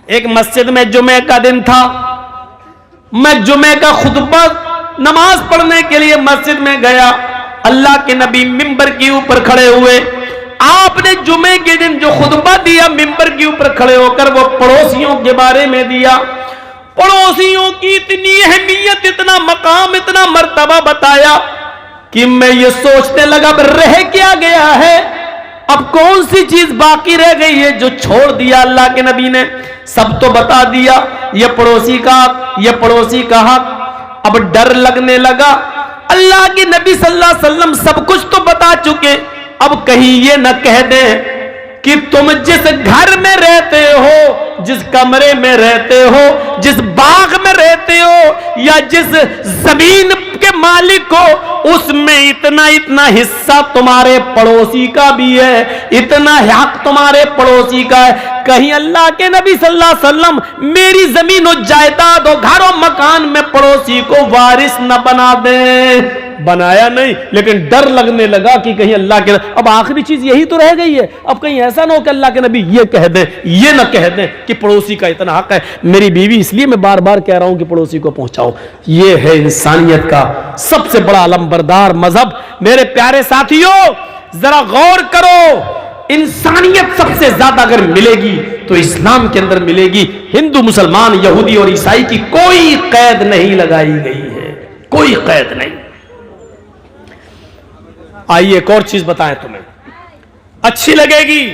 एक मस्जिद में जुमे का दिन था, मैं जुमे का खुतबा नमाज पढ़ने के लिए मस्जिद में गया। अल्लाह के नबी मिंबर के ऊपर खड़े हुए। आपने जुमे के दिन जो खुतबा दिया मिंबर के ऊपर खड़े होकर, वो पड़ोसियों के बारे में दिया। पड़ोसियों की इतनी अहमियत, इतना मकाम, इतना मर्तबा बताया कि मैं ये सोचने लगा रह क्या गया है, अब कौन सी चीज बाकी रह गई है जो छोड़ दिया अल्लाह के नबी ने। सब तो बता दिया, ये पड़ोसी का हक, ये पड़ोसी का हक। अब डर लगने लगा, अल्लाह के नबी सल्लल्लाहु अलैहि वसल्लम सब कुछ तो बता चुके, अब कहीं ये न कह दे कि तुम जिस घर में रहते हो, जिस कमरे में रहते हो, जिस बाग में रहते हो, या जिस जमीन के मालिक हो, उसमें इतना इतना हिस्सा तुम्हारे पड़ोसी का भी है, इतना हक तुम्हारे पड़ोसी का है। कहीं अल्लाह के नबी सल्लल्लाहु अलैहि वसल्लम मेरी जमीन और जायदाद और घर और मकान में पड़ोसी को वारिस न बना दे। बनाया नहीं, लेकिन डर लगने लगा कि कहीं अल्लाह के, अब आखिरी चीज यही तो रह गई है, अब कहीं ऐसा ना हो कि अल्लाह के नबी ये कह दें, ये ना कह दें कि पड़ोसी का इतना हक है। मेरी बीवी, इसलिए मैं बार बार कह रहा हूं कि पड़ोसी को पहुंचाओ। ये है इंसानियत का सबसे बड़ा अलमबरदार मजहब। मेरे प्यारे साथियों, जरा गौर करो, इंसानियत सबसे ज्यादा अगर मिलेगी तो इस्लाम के अंदर मिलेगी। हिंदू, मुसलमान, यहूदी और ईसाई की कोई कैद नहीं लगाई गई है, कोई कैद नहीं। आइए एक और चीज बताएं तुम्हें, अच्छी लगेगी।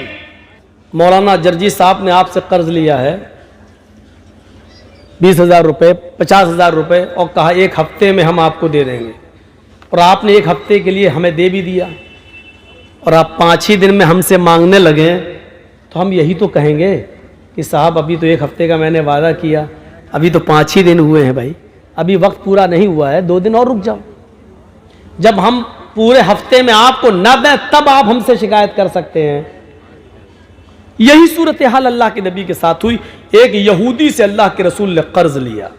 मौलाना जर्जी साहब ने आपसे कर्ज लिया है 20,000 रुपए, 50,000 रुपए, और कहा एक हफ्ते में हम आपको दे देंगे, और आपने एक हफ्ते के लिए हमें दे भी दिया, और आप 5 ही दिन में हमसे मांगने लगे, तो हम यही तो कहेंगे कि साहब अभी तो एक हफ्ते का मैंने वादा किया, अभी तो 5 ही दिन हुए हैं भाई, अभी वक्त पूरा नहीं हुआ है, 2 दिन और रुक जाओ। जब हम पूरे हफ्ते में आपको न दें तब आप हमसे शिकायत कर सकते हैं। यही सूरत हाल अल्लाह के नबी के साथ हुई। एक यहूदी से अल्लाह के रसूल ने कर्ज लिया,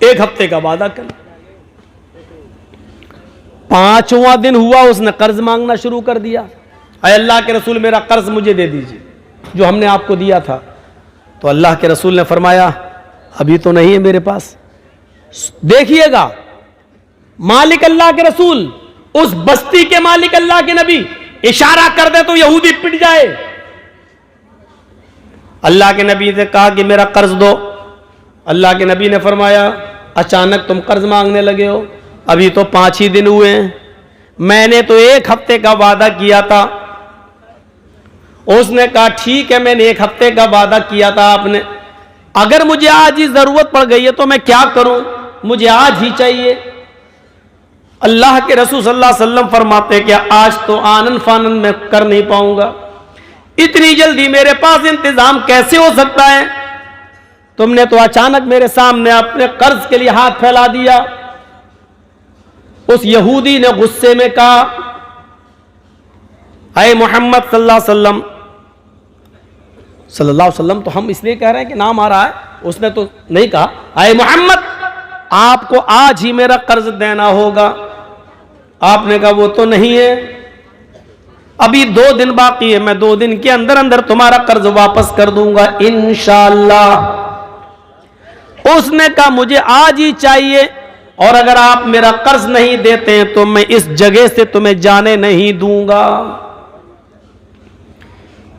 एक हफ्ते का वादा कर, 5वां दिन हुआ उसने कर्ज मांगना शुरू कर दिया। अरे अल्लाह के रसूल, मेरा कर्ज मुझे दे दीजिए जो हमने आपको दिया था। तो अल्लाह के रसूल ने फरमाया अभी तो नहीं है मेरे पास। देखिएगा, मालिक अल्लाह के रसूल, उस बस्ती के मालिक अल्लाह के नबी इशारा कर दे तो यहूदी पिट जाए। अल्लाह के नबी ने कहा कि मेरा कर्ज दो। अल्लाह के नबी ने फरमाया अचानक तुम कर्ज मांगने लगे हो, अभी तो 5 ही दिन हुए हैं, मैंने तो एक हफ्ते का वादा किया था। उसने कहा ठीक है, मैंने एक हफ्ते का वादा किया था आपने, अगर मुझे आज ही जरूरत पड़ गई है तो मैं क्या करूं, मुझे आज ही चाहिए। अल्लाह के रसूल सल्लल्लाहु अलैहि वसल्लम फरमाते कि आज तो आनन फानन में कर नहीं पाऊंगा, इतनी जल्दी मेरे पास इंतजाम कैसे हो सकता है, तुमने तो अचानक मेरे सामने अपने कर्ज के लिए हाथ फैला दिया। उस यहूदी ने गुस्से में कहा अय मोहम्मद सल्लल्लाहु अलैहि वसल्लम, तो हम इसलिए कह रहे हैं कि नाम आ रहा है, उसने तो नहीं कहा अय मोहम्मद आपको आज ही मेरा कर्ज देना होगा। आपने कहा वो तो नहीं है, अभी 2 दिन बाकी है, मैं 2 दिन के अंदर अंदर तुम्हारा कर्ज वापस कर दूंगा इंशाअल्लाह। उसने कहा मुझे आज ही चाहिए, और अगर आप मेरा कर्ज नहीं देते हैं तो मैं इस जगह से तुम्हें जाने नहीं दूंगा,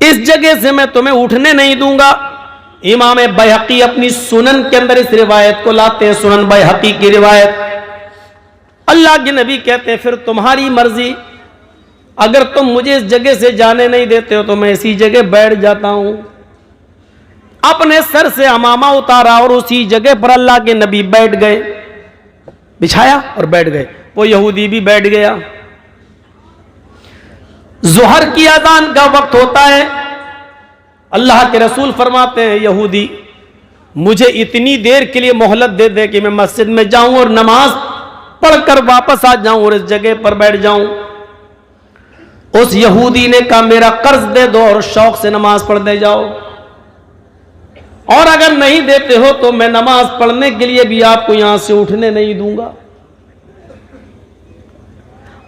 इस जगह से मैं तुम्हें उठने नहीं दूंगा। इमाम बैहकी अपनी सुनन के अंदर इस रिवायत को लाते हैं, सुनन बैहकी की रिवायत। अल्लाह के नबी कहते हैं फिर तुम्हारी मर्जी, अगर तुम मुझे इस जगह से जाने नहीं देते हो तो मैं इसी जगह बैठ जाता हूं। अपने सर से अमामा उतारा और उसी जगह पर अल्लाह के नबी बैठ गए, बिछाया और बैठ गए। वो यहूदी भी बैठ गया। जोहर की अजान का वक्त होता है, अल्लाह के रसूल फरमाते हैं यहूदी मुझे इतनी देर के लिए मोहलत दे दे कि मैं मस्जिद में जाऊं और नमाज पढ़कर वापस आ जाऊं और इस जगह पर बैठ जाऊं। उस यहूदी ने कहा मेरा कर्ज दे दो और शौक से नमाज पढ़ने जाओ, और अगर नहीं देते हो तो मैं नमाज पढ़ने के लिए भी आपको यहां से उठने नहीं दूंगा।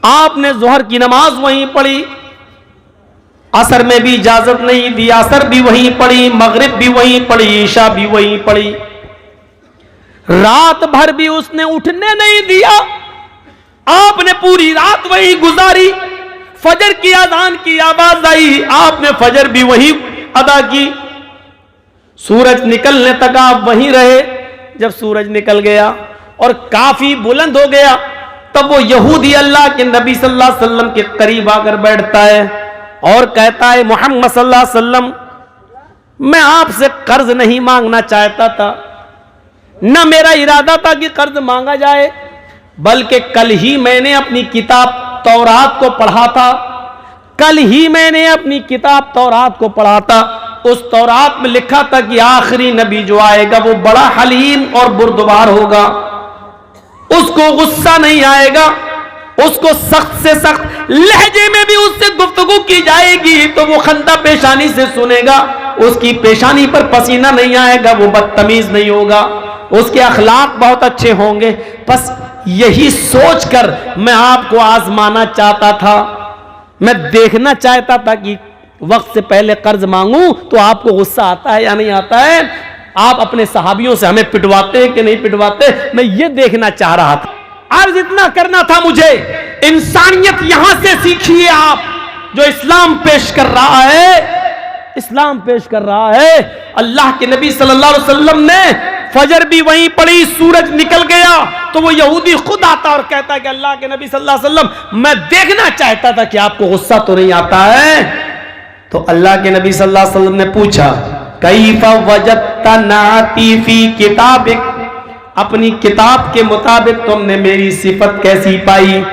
आपने जोहर की नमाज वहीं पढ़ी। असर में भी इजाजत नहीं दी, असर भी वहीं पड़ी, मगरिब भी वहीं पड़ी, ईशा भी वहीं पड़ी। रात भर भी उसने उठने नहीं दिया, आपने पूरी रात वहीं गुजारी। फजर की अजान की आवाज आई, आपने फजर भी वहीं अदा की। सूरज निकलने तक आप वहीं रहे। जब सूरज निकल गया और काफी बुलंद हो गया, तब वो यहूदी अल्लाह के नबी सल्लल्लाहु अलैहि वसल्लम के करीब आकर बैठता है और कहता है, मोहम्मद सल्लल्लाहु अलैहि वसल्लम, मैं आपसे कर्ज नहीं मांगना चाहता था, न मेरा इरादा था कि कर्ज मांगा जाए, बल्कि कल ही मैंने अपनी किताब तौरात को पढ़ा था। कल ही मैंने अपनी किताब तौरात को पढ़ा था। उस तौरात में लिखा था कि आखिरी नबी जो आएगा वो बड़ा हलीम और बुर्दबार होगा, उसको गुस्सा नहीं आएगा, उसको सख्त से सख्त लहजे में भी उससे गुफ्तगू की जाएगी तो वो खंदा पेशानी से सुनेगा, उसकी पेशानी पर पसीना नहीं आएगा, वो बदतमीज नहीं होगा, उसके अखलाक बहुत अच्छे होंगे। बस यही सोचकर मैं आपको आजमाना चाहता था, मैं देखना चाहता था कि वक्त से पहले कर्ज मांगूं तो आपको गुस्सा आता है या नहीं आता है, आप अपने सहाबियों से हमें पिटवाते हैं कि नहीं पिटवाते, मैं ये देखना चाह रहा था। अर्ज इतना करना था मुझे, इंसानियत यहां से सीखिए आप। जो इस्लाम पेश कर रहा है, इस्लाम पेश कर रहा है, अल्लाह के नबी सल्लल्लाहु अलैहि वसल्लम ने फजर भी वहीं पड़ी, सूरज निकल गया तो वो यहूदी खुद आता और कहता है कि अल्लाह के नबी सल्लल्लाहु अलैहि वसल्लम, मैं देखना चाहता था कि आपको गुस्सा तो नहीं आता है। तो अल्लाह के नबी सल्लल्लाहु अलैहि वसल्लम ने पूछा, कैफा वजदता नाती फी किताबिक, अपनी किताब के मुताबिक तुमने मेरी सिफत कैसी पाई,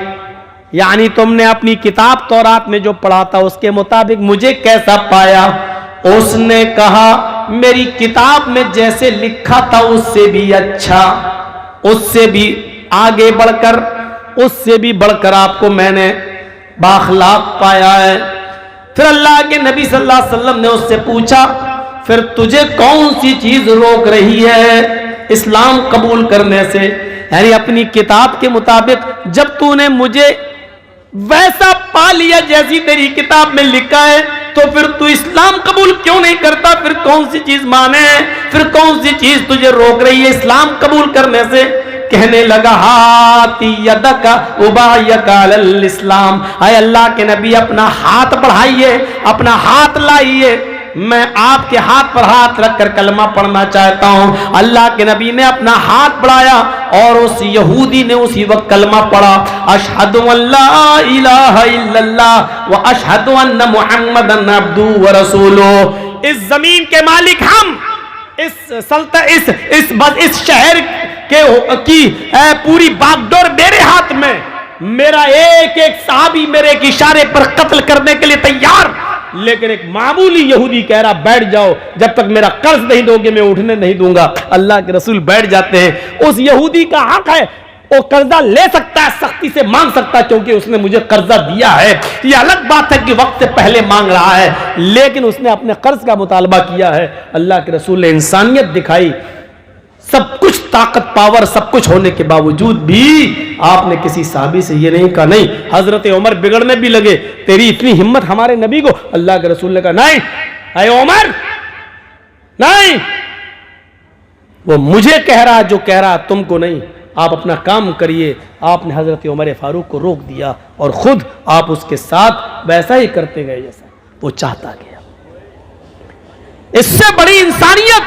यानी तुमने अपनी किताब तौरात में जो पढ़ा था उसके मुताबिक मुझे कैसा पाया। उसने कहा, मेरी किताब में जैसे लिखा था उससे भी अच्छा, उससे भी आगे बढ़कर, उससे भी बढ़कर आपको मैंने बाखलाक पाया है। फिर अल्लाह के नबी सल्लल्लाहु अलैहि वसल्लम ने उससे पूछा, फिर तुझे कौन सी चीज रोक रही है इस्लाम कबूल करने से, यानी अपनी किताब के मुताबिक जब तूने मुझे वैसा पा लिया जैसी तेरी किताब में लिखा है, तो फिर तू इस्लाम कबूल क्यों नहीं करता, फिर कौन सी चीज माने, फिर कौन सी चीज तुझे रोक रही है इस्लाम कबूल करने से। कहने लगा, हाथी यदका उबायका अल इस्लाम, आए अल्लाह के नबी अपना हाथ बढ़ाइए, अपना हाथ लाइए, मैं आपके हाथ पर हाथ रखकर कलमा पढ़ना चाहता हूं। अल्लाह के नबी ने अपना हाथ बढ़ाया और उस यहूदी ने उसी वक्त कलमा पढ़ा, अशहदु अल्ला इलाहा इल्लल्लाह व अशहदु अन्ना मुहम्मदन अब्दुहु व रसूलुहु। इस जमीन के मालिक हम, इस शहर की पूरी बागडोर मेरे हाथ में, मेरा एक एक सहाबी मेरे एक इशारे पर कत्ल करने के लिए तैयार, लेकिन एक मामूली यहूदी कह रहा बैठ जाओ, जब तक मेरा कर्ज नहीं दोगे मैं उठने नहीं दूंगा। अल्लाह के रसूल बैठ जाते हैं। उस यहूदी का हक है, वो कर्जा ले सकता है, सख्ती से मांग सकता है, क्योंकि उसने मुझे कर्जा दिया है। ये अलग बात है कि वक्त से पहले मांग रहा है, लेकिन उसने अपने कर्ज का मुतालबा किया है। अल्लाह के रसूल ने इंसानियत दिखाई, सब कुछ ताकत पावर सब कुछ होने के बावजूद भी आपने किसी साहबी से ये नहीं कहा, नहीं हजरत उमर बिगड़ने भी लगे, तेरी इतनी हिम्मत हमारे नबी को। अल्लाह के रसूल ने कहा, नहीं अरे उमर नहीं, वो मुझे कह रहा जो कह रहा तुमको नहीं, आप अपना काम करिए। आपने हजरत उमर फारूक को रोक दिया और खुद आप उसके साथ वैसा ही करते गए जैसा वो चाहता गया। इससे बड़ी इंसानियत,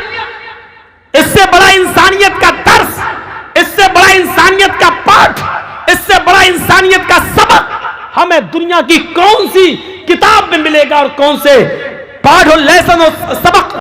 इससे बड़ा इंसानियत का दर्स, इससे बड़ा इंसानियत का पाठ, इससे बड़ा इंसानियत का सबक हमें दुनिया की कौन सी किताब में मिलेगा और कौन से पाठ और लेसन और सबक